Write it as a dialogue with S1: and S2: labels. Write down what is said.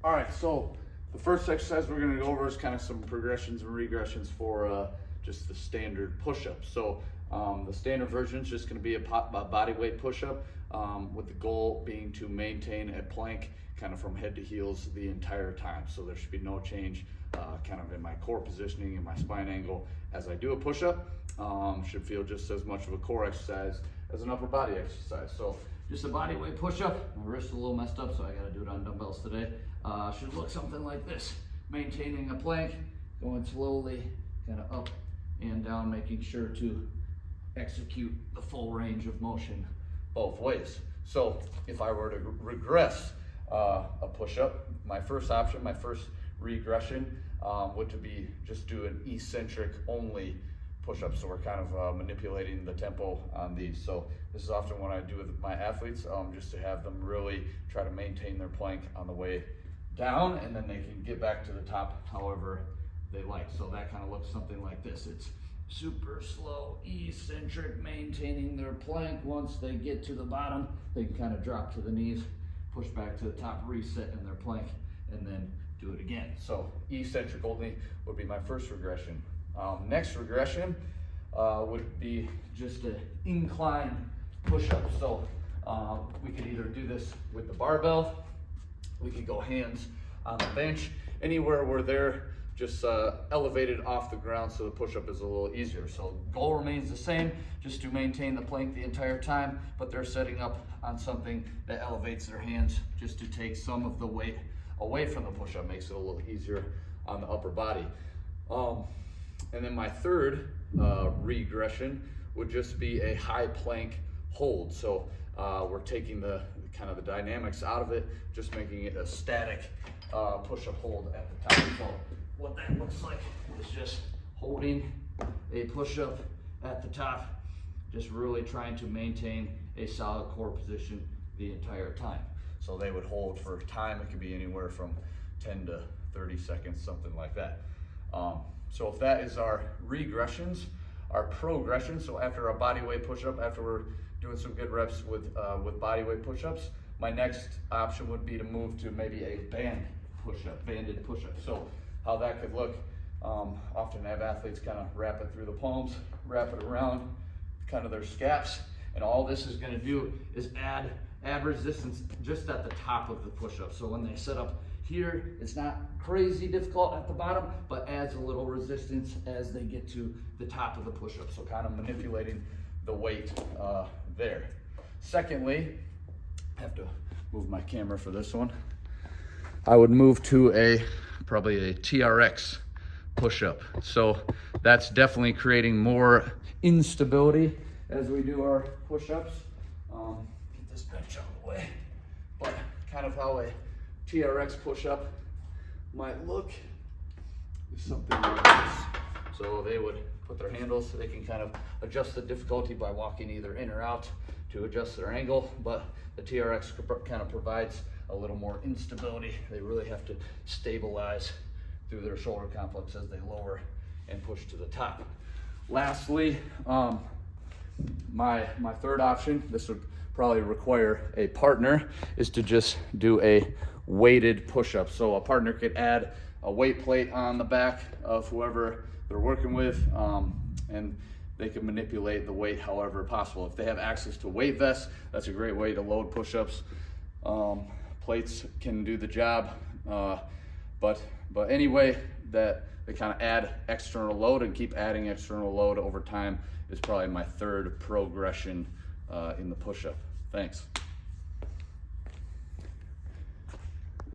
S1: All right, so the first exercise we're gonna go over is kind of some progressions and regressions for just the standard push-up. So the standard version is just gonna be a body weight push-up with the goal being to maintain a plank kind of from head to heels the entire time. So there should be no change kind of in my core positioning and my spine angle as I do a push-up. Should feel just as much of a core exercise as an upper body exercise. So just a body weight push-up. My wrist's a little messed up, so I gotta do it on dumbbells today. Should look something like this. Maintaining a plank, going slowly, kind of up and down, making sure to execute the full range of motion both ways. So if I were to regress a push-up, my first option, my first regression would be just do an eccentric only push-up. So we're kind of manipulating the tempo on these. So this is often what I do with my athletes, just to have them really try to maintain their plank on the way down, and then they can get back to the top however they like. So that kind of looks something like this. It's super slow, eccentric, maintaining their plank. Once they get to the bottom, they can kind of drop to the knees, push back to the top, reset in their plank, and then do it again. So eccentric only would be my first regression. Next regression would be just an incline push-up. So we could either do this with the barbell, we could go hands on the bench, anywhere where they're just elevated off the ground so the push-up is a little easier. So goal remains the same, just to maintain the plank the entire time, but they're setting up on something that elevates their hands just to take some of the weight away from the push-up, makes it a little easier on the upper body. And then my third regression would just be a high plank hold. So we're taking the kind of the dynamics out of it, just making it a static push-up hold at the top. So what that looks like is just holding a push-up at the top, just really trying to maintain a solid core position the entire time. So they would hold for time, it could be anywhere from 10 to 30 seconds, something like that. So if that is our regressions, our progression, so after a body weight push-up, after we're doing some good reps with body weight push-ups, my next option would be to move to maybe a banded push-up. So how that could look, often have athletes kind of wrap it through the palms, wrap it around kind of their scaps, and all this is gonna do is add resistance just at the top of the push-up. So when they set up here, it's not crazy difficult at the bottom, but adds a little resistance as they get to the top of the push-up. So kind of manipulating the weight there. Secondly, I have to move my camera for this one. I would move to probably a TRX push-up. So that's definitely creating more instability as we do our push-ups. Get this bench out of the way. But kind of how a TRX push-up might look is something like this. So they would put their handles so they can kind of adjust the difficulty by walking either in or out to adjust their angle, but the TRX kind of provides a little more instability. They really have to stabilize through their shoulder complex as they lower and push to the top. Lastly, my third option, this would probably require a partner, is to just do a weighted push-up. So a partner could add a weight plate on the back of whoever they're working with, and they can manipulate the weight however possible. If they have access to weight vests, that's a great way to load push-ups. Plates can do the job, but any way that they kind of add external load and keep adding external load over time is probably my third progression in the push-up. Thanks.